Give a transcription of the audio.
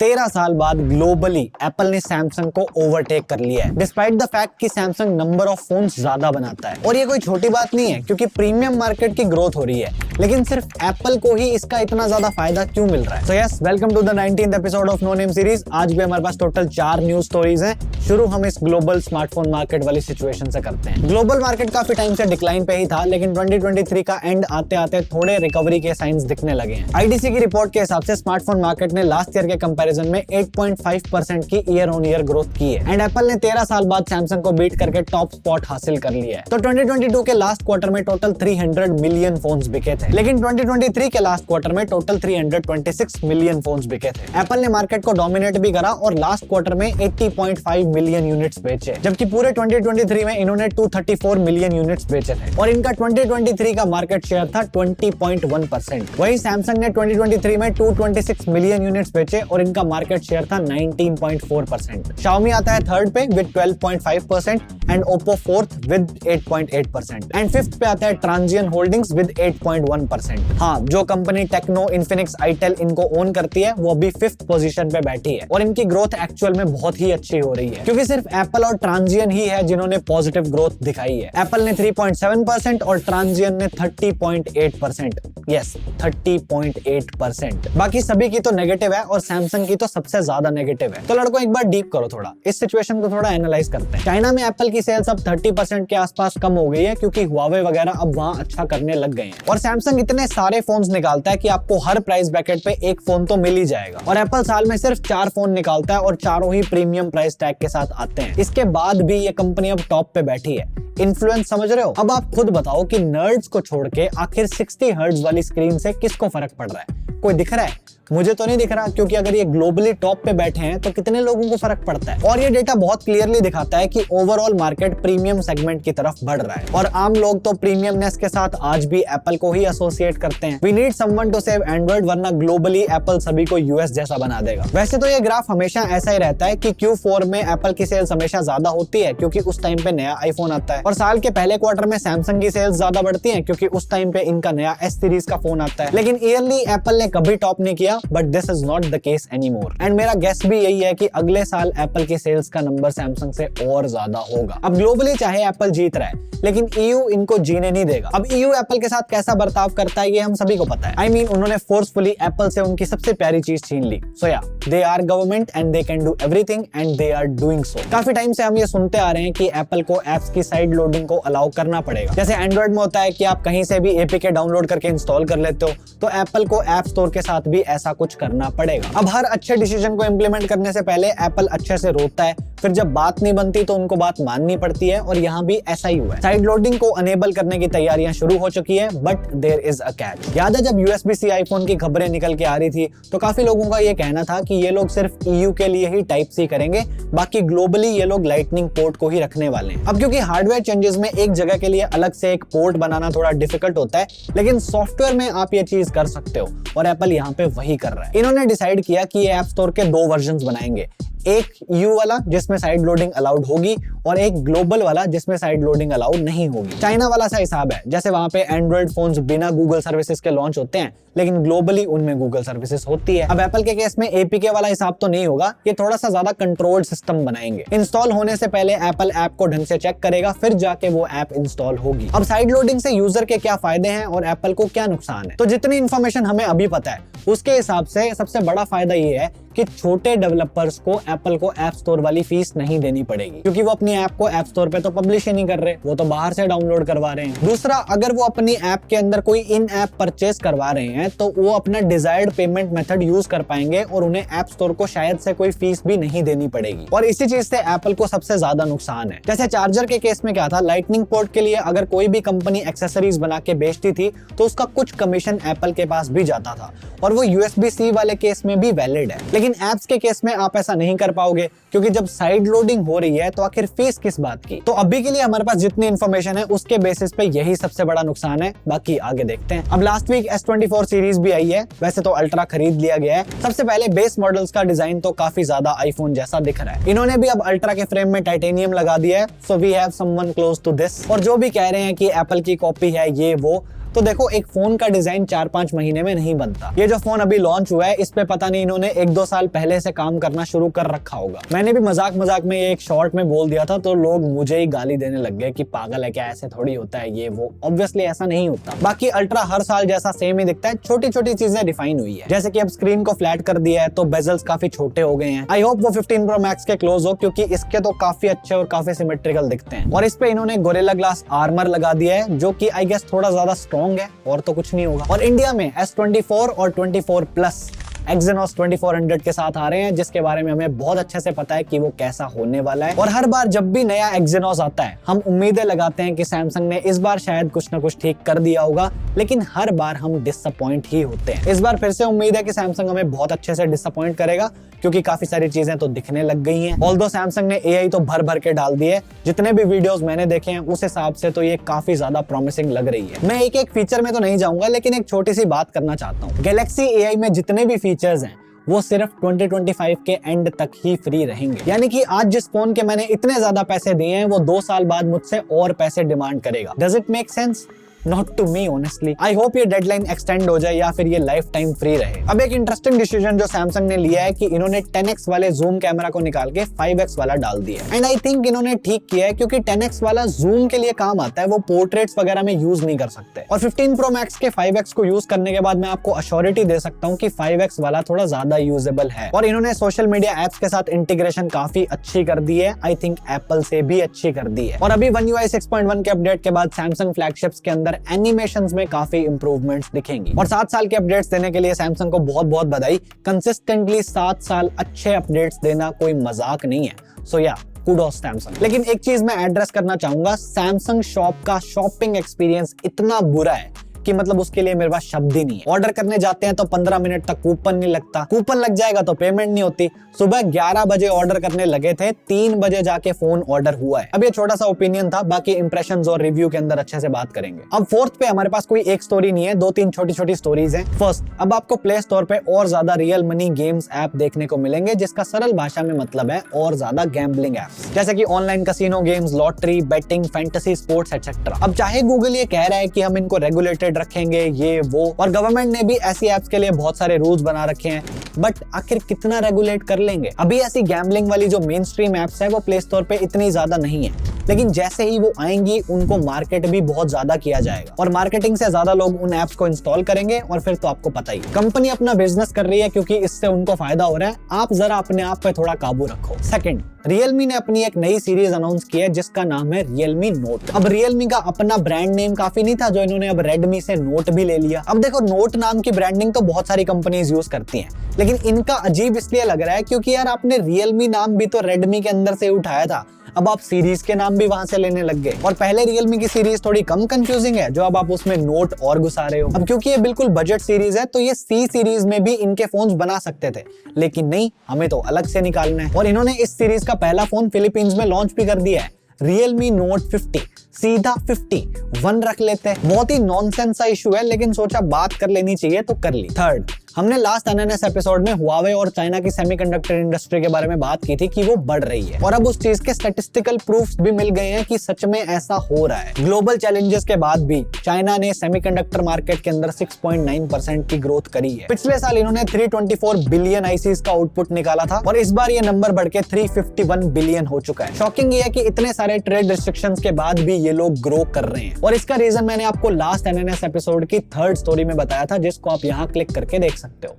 13 साल बाद globally Apple ने सैमसंग को ओवरटेक कर लिया है, डिस्पाइट द फैक्ट कि सैमसंग नंबर ऑफ फोन्स ज्यादा बनाता है। और ये कोई छोटी बात नहीं है, क्योंकि प्रीमियम मार्केट की ग्रोथ हो रही है, लेकिन सिर्फ एप्पल को ही इसका इतना ज्यादा फायदा क्यों मिल रहा है। So yes, welcome to the 19th episode of no name series. आज भी हमारे पास टोटल 4 न्यूज स्टोरीज हैं। शुरू हम इस ग्लोबल स्मार्टफोन मार्केट वाली सिचुएशन से करते हैं। ग्लोबल मार्केट काफी टाइम से डिक्लाइन पे ही था, लेकिन 2023 का एंड आते आते थोड़े रिकवरी के साइंस दिखने लगे हैं। आईडीसी की रिपोर्ट के हिसाब से स्मार्टफोन मार्केट ने लास्ट ईयर के कंपैरिजन में 8.5% की ईयर ऑन ईयर ग्रोथ की है। एंड एप्पल ने 13 साल बाद सैमसंग को बीट करके टॉप स्पॉट हासिल कर लिया है। तो 2022 के लास्ट क्वार्टर में टोटल 300 मिलियन फोन्स बिके थे, लेकिन 2023 के लास्ट क्वार्टर में टोटल 326 मिलियन फोन्स बिके थे। एप्पल ने मार्केट को डोमिनेट भी करा और लास्ट क्वार्टर में 80.5 मिलियन यूनिट्स बेचे, जबकि पूरे 2023 में इन्होंने 234 मिलियन यूनिट्स बेचे थे और इनका 2023 का मार्केट शेयर था 20.1%। वहीं सैमसंग ने 2023 में 226 मिलियन यूनिट्स बेचे और इनका मार्केट शेयर था 19.4%। Xiaomi आता है थर्ड पे with 12.5% and Oppo fourth with 8.8% and fifth पे आता है ट्रांजियन होल्डिंग्स विद 8.1%। हाँ, जो कंपनी टेक्नो, इन्फिनिक्स, आईटेल इनको ओन करती है वो अभी फिफ्थ पोजीशन पे बैठी है और इनकी ग्रोथ एक्चुअल में बहुत ही अच्छी हो रही है, क्योंकि सिर्फ एप्पल और ट्रांजियन ही है जिन्होंने पॉजिटिव ग्रोथ दिखाई है। एप्पल ने 3.7% और ट्रांजियन ने 30.8%। यस, 30.8%। बाकी सभी की तो नेगेटिव है और सैमसंग की तो सबसे ज्यादा नेगेटिव है। तो लड़कों, एक बार डीप करो थोड़ा, इस सिचुएशन को थोड़ा एनालाइज करते हैं। चाइना में एप्पल की सेल्स अब 30% के आसपास कम हो गई है, क्योंकि हुआवे वगैरह अब वहां अच्छा करने लग गए हैं। और सैमसंग इतने सारे फोन्स निकालता है कि आपको हर प्राइस ब्रैकेट पे एक फोन तो मिल ही जाएगा। और एप्पल साल में सिर्फ 4 फोन निकालता है और चारों ही प्रीमियम प्राइस टैग के साथ आते हैं। इसके बाद भी ये कंपनी अब टॉप पे बैठी है। इन्फ्लुएंस समझ रहे हो? अब आप खुद बताओ कि नर्ड्स को छोड़ के आखिर 60 हर्ट्ज वाली स्क्रीन से किसको फर्क पड़ रहा है? कोई दिख रहा है? मुझे तो नहीं दिख रहा, क्योंकि अगर ये ग्लोबली टॉप पे बैठे हैं तो कितने लोगों को फर्क पड़ता है। और ये डेटा बहुत क्लियरली दिखाता है कि ओवरऑल मार्केट प्रीमियम सेगमेंट की तरफ बढ़ रहा है और आम लोग तो प्रीमियमनेस के साथ आज भी एप्पल को ही एसोसिएट करते हैं। We need someone to save Android, वरना ग्लोबली एप्पल सभी को यूएस जैसा बना देगा। वैसे तो ये ग्राफ हमेशा ऐसा ही रहता है कि Q4 में एप्पल की सेल्स हमेशा ज्यादा होती है, क्योंकि उस टाइम पे नया आईफोन आता है, और साल के पहले क्वार्टर में सैमसंग की सेल्स ज्यादा बढ़ती है, क्योंकि उस टाइम पे इनका नया S सीरीज का फोन आता है। लेकिन ईयरली एप्पल ने कभी टॉप नहीं किया, but this is not the case anymore. And मेरा गेस भी यही है कि अगले साल एप्पल के सेल्स का नंबर सैमसंग से और ज्यादा होगा। अब ग्लोबली चाहे एप्पल जीत रहा है, लेकिन EU इनको जीने नहीं देगा। अब EU एप्पल के साथ कैसा बर्ताव करता है ये हम सभी को पता है। I mean, उन्होंने फोर्सफुली एप्पल से उनकी सबसे प्यारी चीज छीन ली। So yeah, they are government and they can do everything and they are doing so. काफी टाइम से हम ये सुनते आ रहे हैं कि एप्पल को एप्स की साइड लोडिंग को अलाउ करना पड़ेगा। जैसे एंड्रॉइड में होता है कि आप कहीं से भी APK डाउनलोड करके इंस्टॉल कर लेते हो, तो एप्पल को ऐप स्टोर के साथ भी ऐसा कुछ करना पड़ेगा। अब हर अच्छे डिसीजन को इंप्लीमेंट करने से पहले एप्पल अच्छे से रोता है, फिर जब बात नहीं बनती तो उनको बात माननी पड़ती है, और यहाँ भी ऐसा ही हुआ है। साइड लोडिंग को अनेबल करने की तैयारियां शुरू हो चुकी है, but there is a catch. याद है जब USB-C आईफोन की खबरें निकल के आ रही थी, तो काफी लोगों का ये कहना था कि ये लोग सिर्फ EU के लिए ही Type-C करेंगे, बाकी ग्लोबली ये लोग लाइटनिंग पोर्ट को ही रखने वाले हैं। अब क्योंकि हार्डवेयर चेंजेस में एक जगह के लिए अलग से एक पोर्ट बनाना थोड़ा डिफिकल्ट होता है, लेकिन सॉफ्टवेयर में आप ये चीज कर सकते हो, और एप्पल यहाँ पे वही कर रहा है। इन्होंने डिसाइड किया कि ये ऐप स्टोर के 2 वर्जन बनाएंगे, एक EU वाला जिसमें साइड लोडिंग अलाउड होगी और एक ग्लोबल वाला जिसमें साइड लोडिंग अलाउड नहीं होगी। चाइना वाला सा हिसाब है, जैसे वहां पे एंड्रॉइड फोन्स बिना गूगल सर्विसेज के लॉन्च होते हैं, लेकिन ग्लोबली उनमें गूगल सर्विसेज होती है। अब एप्पल के केस में APK वाला हिसाब तो नहीं होगा, ये थोड़ा सा ज्यादा कंट्रोल्ड सिस्टम बनाएंगे। इंस्टॉल होने से पहले एप्पल ऐप को ढंग से चेक करेगा, फिर जाके वो ऐप इंस्टॉल होगी। अब साइड लोडिंग से यूजर के क्या फायदे हैं और एप्पल को क्या नुकसान है, तो जितनी इंफॉर्मेशन हमें अभी पता है उसके हिसाब से सबसे बड़ा फायदा ये है कि छोटे डेवलपर्स को एप्पल को ऐप स्टोर वाली फीस नहीं देनी पड़ेगी, क्योंकि वो अपनी ऐप को ऐप स्टोर पे तो पब्लिश ही नहीं कर रहे, वो तो बाहर से डाउनलोड करवा रहे हैं। दूसरा, अगर वो अपनी ऐप के अंदर कोई इन ऐप परचेस करवा रहे हैं, तो वो अपना डिजायर्ड पेमेंट मेथड यूज कर पाएंगे और उन्हें ऐप स्टोर को शायद से कोई फीस भी नहीं देनी पड़ेगी। और इसी चीज से एप्पल को सबसे ज्यादा नुकसान है। जैसे चार्जर के केस में क्या था, लाइटनिंग पोर्ट के लिए अगर कोई भी कंपनी एक्सेसरीज बना के बेचती थी तो उसका कुछ कमीशन एप्पल के पास भी जाता था, और वो USB-C वाले केस में भी वैलिड है। लेकिन एप्स के केस में आप ऐसा नहीं कर पाओगे, क्योंकि जब साइड लोडिंग हो रही है तो आखिर फीस किस बात की। तो अभी के लिए हमारे पास जितनी इन्फॉर्मेशन है उसके बेसिस पे यही सबसे बड़ा नुकसान है, बाकी आगे देखते हैं। अब लास्ट वीक S24 सीरीज भी आई है, वैसे तो अल्ट्रा खरीद लिया गया है। सबसे पहले बेस मॉडल्स का डिजाइन तो काफी ज्यादा आईफोन जैसा दिख रहा है। इन्होंने भी अब अल्ट्रा के फ्रेम में टाइटेनियम लगा दिया है, so we have someone close to this. और जो भी कह रहे हैं कि एप्पल की कॉपी है ये वो, तो देखो एक फोन का डिजाइन 4-5 महीने में नहीं बनता। ये जो फोन अभी लॉन्च हुआ है इस पे पता नहीं इन्होंने 1-2 साल पहले से काम करना शुरू कर रखा होगा। मैंने भी मजाक मजाक में ये एक शॉर्ट में बोल दिया था तो लोग मुझे ही गाली देने लग गए कि पागल है क्या, ऐसे थोड़ी होता है ये वो। ऑब्वियसली ऐसा नहीं होता। बाकी अल्ट्रा हर साल जैसा सेम ही दिखता है, छोटी छोटी चीजें रिफाइन हुई है, जैसे कि अब स्क्रीन को फ्लैट कर दिया है तो बेजल्स काफी छोटे हो गए हैं। आई होप वो 15 Pro Max के क्लोज हो, क्योंकि इसके तो काफी अच्छे और काफी सिमेट्रिकल दिखते हैं। और इस पे इन्होंने गोरिल्ला ग्लास आर्मर लगा दिया है जो कि आई गेस थोड़ा ज्यादा स्ट्रॉन्ग है, और तो कुछ नहीं होगा। और इंडिया में S24 और 24 प्लस Exynos 2400 के साथ आ रहे हैं, जिसके बारे में हमें बहुत अच्छे से पता है कि वो कैसा होने वाला है। और हर बार जब भी नया Exynos आता है हम उम्मीदें लगाते हैं कि सैमसंग ने इस बार शायद कुछ ना कुछ ठीक कर दिया होगा, लेकिन हर बार हम डिसअपॉइंट ही होते हैं। इस बार फिर से उम्मीद है कि सैमसंग हमें बहुत अच्छे से डिसअपॉइंट करेगा, क्योंकि काफी सारी चीजें तो दिखने लग गई हैं। ऑल्दो सैमसंग ने AI तो भर भर के डाल दी है, जितने भी वीडियोस मैंने देखे हैं उस हिसाब से तो ये काफी ज्यादा प्रॉमिसिंग लग रही है। मैं एक एक फीचर में तो नहीं जाऊंगा, लेकिन एक छोटी सी बात करना चाहता हूँ। गैलेक्सी AI में जितने भी फीचर्स हैं वो सिर्फ 2025 के एंड तक ही फ्री रहेंगे। यानी कि आज जिस फोन के मैंने इतने ज्यादा पैसे दिए हैं वो 2 साल बाद मुझसे और पैसे डिमांड करेगा। Does it make sense? Not to me honestly. I hope ये डेडलाइन एक्सटेंड हो जाए या फिर ये लाइफ टाइम फ्री रहे। अब एक इंटरेस्टिंग डिसीजन जो सैमसंग ने लिया है कि इन्होंने 10x वाले जूम कैमरा को निकाल के 5x वाला डाल दिया। एंड आई थिंक इन्होंने ठीक किया है, क्योंकि 10x वाला जूम के लिए काम आता है, वो पोर्ट्रेट्स वगैरह में यूज नहीं कर सकते। और 15 Pro Max के 5x को यूज करने के बाद मैं आपको अश्योरिटी दे सकता हूँ कि 5x वाला थोड़ा ज्यादा यूजेबल है। और इन्होंने सोशल मीडिया एप्स के साथ इंटीग्रेशन काफी अच्छी कर दी है, आई थिंक एप्पल से भी अच्छी कर दी है। और अभी One UI 6.1 के अपडेट के बाद सैमसंग फ्लैगशिप्स के अंदर एनिमेशन में काफी इंप्रूवमेंट्स दिखेंगी। और 7 साल के अपडेट्स देने के लिए सैमसंग को बहुत बहुत बधाई। कंसिस्टेंटली 7 साल अच्छे अपडेट्स देना कोई मजाक नहीं है। सो या कुडोस सैमसंग। लेकिन एक चीज मैं एड्रेस करना चाहूंगा, सैमसंग शॉप का शॉपिंग एक्सपीरियंस इतना बुरा है कि मतलब उसके लिए मेरे पास शब्द ही नहीं है। ऑर्डर करने जाते हैं तो 15 मिनट तक कूपन नहीं लगता, कूपन लग जाएगा तो पेमेंट नहीं होती। सुबह 11 बजे ऑर्डर करने लगे थे, 3 बजे जाके फोन ऑर्डर हुआ है। अब ये छोटा सा ओपिनियन था, बाकी इंप्रेशंस और रिव्यू के अंदर अच्छे से बात करेंगे। अब 4th पे हमारे पास कोई एक स्टोरी नहीं है, 2-3 छोटी छोटी स्टोरीज हैं। फर्स्ट, अब आपको प्ले स्टोर पे और ज्यादा रियल मनी गेम्स ऐप देखने को मिलेंगे, जिसका सरल भाषा में मतलब है और ज्यादा गैम्बलिंग ऐप्स, जैसे कि online casino games, lottery, betting, fantasy sports etcetera. अब चाहे गूगल ये कह रहा है कि हम इनको रेगुलेटेड रखेंगे ये वो, और गवर्नमेंट ने भी ऐसी एप्स के लिए बहुत सारे रूल्स बना रखे हैं, बट आखिर कितना रेगुलेट कर लेंगे। अभी ऐसी गैम्बलिंग वाली जो मेन स्ट्रीम एप्स है वो प्ले स्टोर पे इतनी ज्यादा नहीं है, लेकिन जैसे ही वो आएंगी उनको मार्केट भी बहुत ज्यादा किया जाएगा, और मार्केटिंग से ज्यादा लोग उन एप्स को इंस्टॉल करेंगे, और फिर तो आपको पता ही कंपनी अपना बिजनेस कर रही है क्योंकि इससे उनको फायदा हो रहा है। आप जरा अपने आप पे थोड़ा काबू रखो। सेकंड, Realme ने अपनी एक नई सीरीज अनाउंस की है जिसका नाम है Realme Note। अब Realme का अपना ब्रांड नेम काफी नहीं था, जो इन्होंने अब Redmi से Note भी ले लिया। अब देखो, Note नाम की ब्रांडिंग तो बहुत सारी कंपनीज यूज करती हैं, लेकिन इनका अजीब इसलिए लग रहा है क्योंकि यार आपने Realme नाम भी तो Redmi के अंदर से उठाया था, अब आप सीरीज के नाम भी वहां से लेने लग गए। और पहले Realme की सीरीज थोड़ी कम कंफ्यूजिंग है, जो अब आप उसमें नोट और घुसा रहे हो। अब क्योंकि ये बिल्कुल बजट सीरीज है तो ये C सीरीज में भी इनके फोन्स बना सकते थे, लेकिन नहीं, हमें तो अलग से निकालना है। और इन्होंने इस सीरीज का पहला फोन फिलीपींस में लॉन्च भी कर दिया है, Realme Note 50। सीधा 51 रख लेते हैं। बहुत ही नॉनसेंस सा इशू है, लेकिन सोचा बात कर लेनी चाहिए तो कर ली। थर्ड, हमने लास्ट एनएनएस एपिसोड में हुआवे और चाइना की सेमीकंडक्टर इंडस्ट्री के बारे में बात की थी कि वो बढ़ रही है, और अब उस चीज के स्टैटिस्टिकल प्रूफ्स भी मिल गए हैं कि सच में ऐसा हो रहा है। ग्लोबल चैलेंजेस के बाद भी चाइना ने सेमीकंडक्टर मार्केट के अंदर 6.9% की ग्रोथ करी है। पिछले साल इन्होंने 324 बिलियन आईसीज का आउटपुट निकाला था, और इस बार ये नंबर बढ़ के 351 बिलियन हो चुका है। शॉकिंग ये है कि इतने सारे ट्रेड रिस्ट्रिक्शंस के बाद भी ये लोग ग्रो कर रहे हैं, और इसका रीजन मैंने आपको लास्ट एनएनएस एपिसोड की 3rd स्टोरी में बताया था, जिसको आप यहाँ क्लिक करके देख सकते हो।